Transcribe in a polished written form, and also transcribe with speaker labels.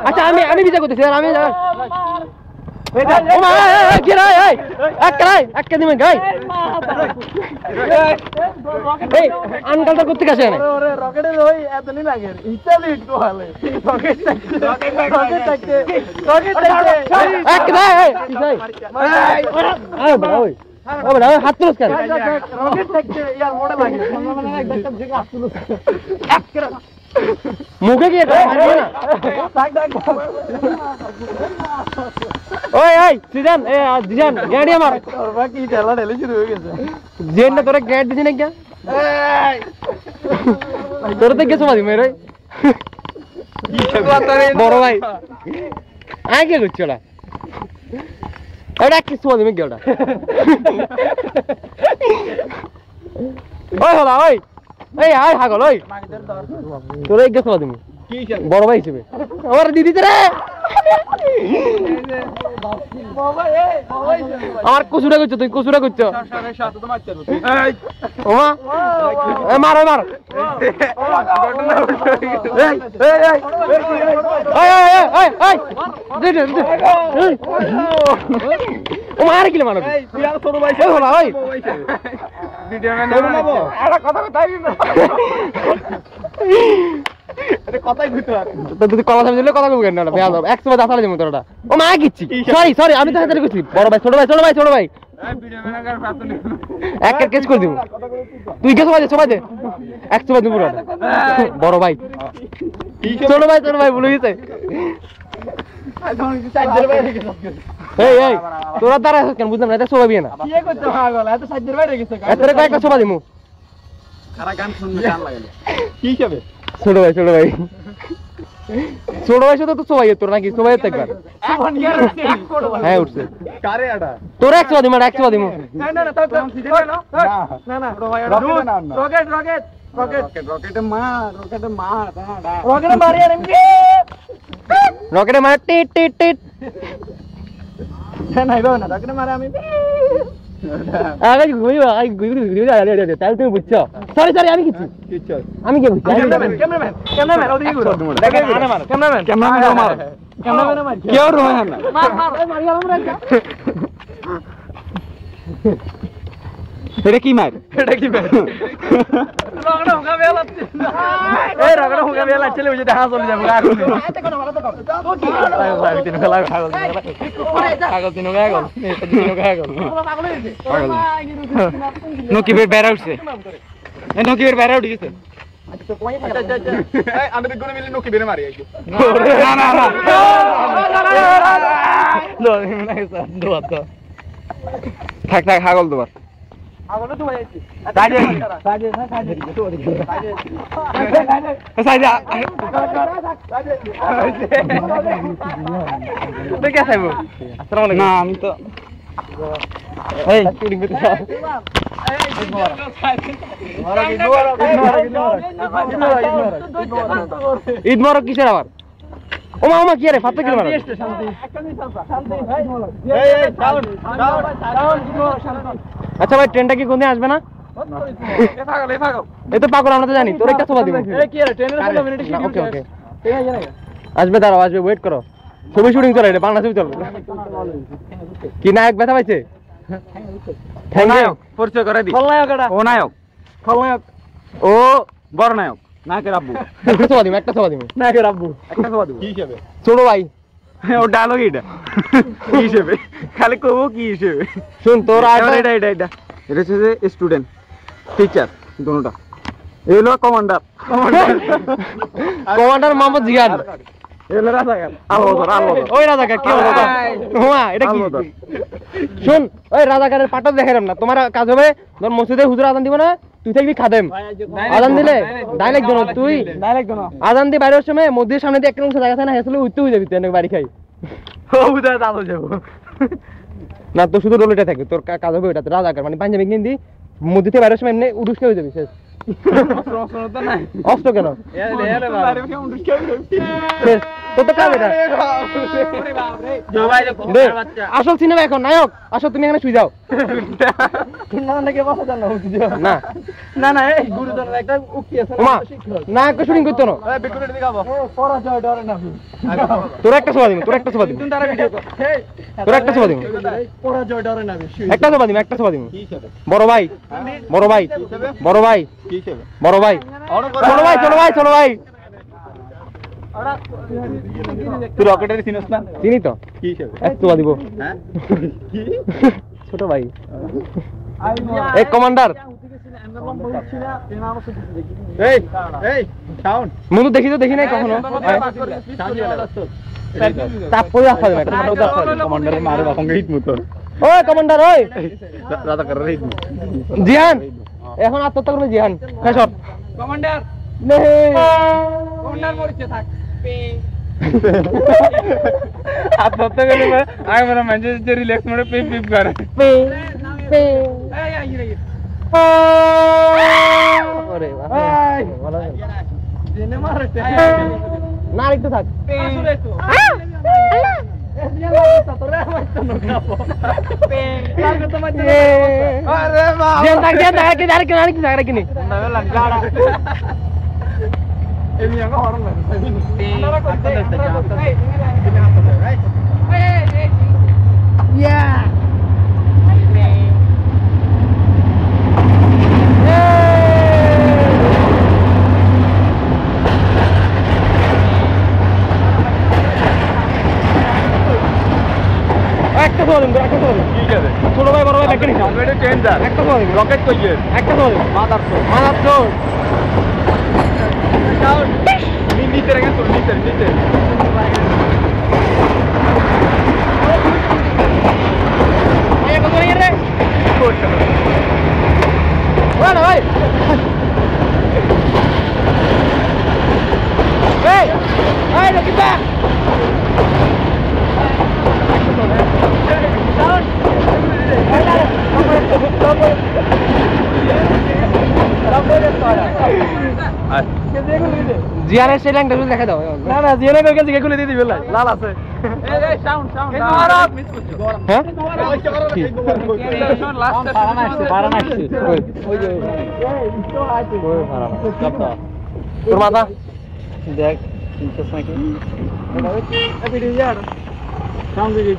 Speaker 1: আচ্ছা আমি বিচার করতেছি আমি আনকালটা করতে গেছে হাত তুলস কেন মুখে গিয়ে ওই এই সিজন এ জিজান গাড়ি আমার কি ঠেলা ঠেলে শুরু হয়ে গেছে জেন না তোরা গাড়ি দিছিস না কি তোর তো কিছু মারি মেরে বড় ভাই আগে করছলা এটা কিছু মারি মেরে ওটা ওই হলা ওই এই আয় হাগল ওই তোরা কিছু মারি বড় ভাই হিসেবে আমার দিদি রে আমার কুসুরা করছো তুই কুসুরা করছো মার মার ও মার কিলো মানুষ কথাই কথা দিলে কথা কব কেন একশো বার দাঁড়া যাবো তোরা ও মা গিচ্ছি সরি সরি আমি তো হাতে করছি বড় ভাই ছোট ভাই ছোট ভাই ছোট ভাই এক কেস করে দিব তুই কে সবাই দে 100 বার দিব বড় ভাই ছোট ভাই বলে গেছে এই এই তোরা দাঁড়া কেন বুঝলাম না এটা সবাই বিয়ে না কি করতে পাগল এত সাইজের বাইরে গেছে এত কয়েকটা সবাই দিমু খারা গান শুনতে গান লাগালে কি হবে ছোট ভাই শুধু তো সবাই তোর নাকি সবাই একবার হ্যাঁ উঠছে কারে আটা তোর 100 দিমা 100 দিমু না না না রকেট মারি আর এমকে রকেট মার টিট টিট টিট না ইবা না রকেট মারে আমি আগে গুইবা তাহলে তুমি বুঝছো সরি আমি কিছু আমি কি বুঝছি ক্যামেরাম্যান ওদিকে ঘুরো ক্যামেরাম্যান মার কেউ রোয় না মারি গেলাম রে এটা কি মার রগড়া হুকা বেলা এই রগড়া হুকা বেলা চলে বুঝে দেখা চলে যাবে এত কোন ভালো তো কর তো কি ভাই তিন বেলা কাগজ তিন গেল পাগল হইছে নকিবের বেড়া উঠছে এই নকিবের বেড়া উঠে গেছে আচ্ছা কই থাকে এই আমরা দুজন মিলে নকিবের মারি আইছি না লো না স্যার দোয়া তো থাক হাগল দোয়া আগলে তো আইছি সাইডে দেখে আইবো আসসালামু আলাইকুম না আমি তো এই শুটিং করতে যাও ঈদ মোবারক কিসের আবার ওমা কি রে ফাতে কি মারা আচ্ছা ভাই ট্রেনটা কি কোন দিন আসবে না এই তো পাগল আমরা তো জানি তোর একটা সভা দিব ওকে আসবে দাঁড়াও আসবে ওয়েট করো ছবি শুটিং চলে এটা বাংলা ছবি চলবে কি নায়ক ব্যথা পাইছে পরিচয় করে দি খলনায়ক ও বড় নায়ক নায়কের আব্বু একটা সভা দিব নায়কের আব্বু একটা সভা দিব কি হিসেবে ছোট ভাই ও ডায়লগ এটা কি হিসেবে খালি কইবো কি হিসেবে শুন তোর এটা এটা হচ্ছে যে স্টুডেন্ট টিচার দুটোটা এই হলো কমান্ডার মোহাম্মদ জিয়াদ এলো রাজাকার আলো ওই রাজাকার কি হলো হুয়া এটা কি শুন ওই রাজাকারের পাটক দেখাইলাম না তোমার কাজ হবে ধর মসজিদে হুজুর আজান দিব না তুই থাকবি খাদেম আজান দিলে ডাইরেক্ট জন তুই আজান দি বাইরের সময় মসজিদের সামনে দিয়ে একটা অংশ জায়গা থাকে না হেসলে উঠতে হয়ে যাবি তুই বাড়ি খাই ও বুঝা দাও যাবো না তো শুধু রোলেটা থাকে তোর কাজ হবে ওটাতে রাজাকার মানে পাঞ্জাবি কিনে দি মসজিদে বাইরের সময় এমনি উঠুস হয়ে যাবি শেষ অস্ত্র কেন তো তো কাজ এটা আসল সিনেমা এখন নায়ক আসো তুমি এখানে শুই যাও না
Speaker 2: না না এই গুরুজন একটা উক্তি আছে
Speaker 1: নায়ক শুটিং করতো না
Speaker 2: পরাজয় ডরে না
Speaker 1: তোর একটা সোভা দিবি তোর একটা সোভা দিবি তোর একটা সোভা দিবি
Speaker 2: পরাজয় ডরে না
Speaker 1: একটা সোভা দিবি একটা সোভা দিবি বড় ভাই বড় ভাই বড় ভাই বড় ভাই চলো ভাই চলো ভাই চলো ভাই
Speaker 2: তুই রকেটের চিনিস না
Speaker 1: চিনি তো
Speaker 2: কি হিসেবে
Speaker 1: এক সোভা দিব
Speaker 2: হ্যাঁ কি
Speaker 1: ছোট ভাই এক কমান্ডার
Speaker 2: এই এই সাউন্ড
Speaker 1: মনু দেখি তো দেখি নাই কখনো তাপ করে রাখা যাবে
Speaker 2: কমান্ডারের মারে বাপঙ্গে হিট মতো
Speaker 1: ওই কমান্ডার ওই
Speaker 2: রাজা করে হিট
Speaker 1: জিহান এখন আত্মহত্যা করবে জিহান ফেসট
Speaker 3: কমান্ডার
Speaker 1: নে
Speaker 3: কমান্ডার মরিছে থাক
Speaker 2: আত্মহত্যা করে আগে মেরা ম্যানেজার রিল্যাক্স মোডে পে পিপ করে
Speaker 1: পে পে
Speaker 3: এই আই রে
Speaker 1: ওরে
Speaker 2: এই
Speaker 3: জেনে মারতে
Speaker 1: না একটু থাক
Speaker 3: আসলে তো
Speaker 2: আরে বাবা
Speaker 1: জিহান থাক জিহান থাক আরেকদিন আরেকদিন
Speaker 2: এমনি আগা হরন লাগে
Speaker 3: আপনারা করতে
Speaker 1: একটা সোভা দিন একটা সোভা দিন
Speaker 2: ঠিক আছে
Speaker 1: ছোট ভাই বড় ভাই দেখেন
Speaker 2: কমেডি চেঞ্জার
Speaker 1: একটা সোভা দিন
Speaker 2: রকেট কইয়ে
Speaker 1: একটা সোভা দিন
Speaker 2: মাদার তো
Speaker 1: মাদার চোর
Speaker 2: নিচে রেখে তো নিচে নিচে
Speaker 1: এই কত নিয়ে রে ওরে ভাই এই এই রকিবা জিয়ানের সেই ল্যাংটা দেখা দাও
Speaker 2: না না জিএনএ কই গেছে এগুলো দিয়ে দিবে লাল আছে
Speaker 3: এই এই সাউন্ড সাউন্ড মারত মিস করছো
Speaker 1: হ্যাঁ
Speaker 3: লাস্ট
Speaker 2: পারা না আসছে
Speaker 1: ওই যে তোর মাথা
Speaker 2: দেখ 300 নাকি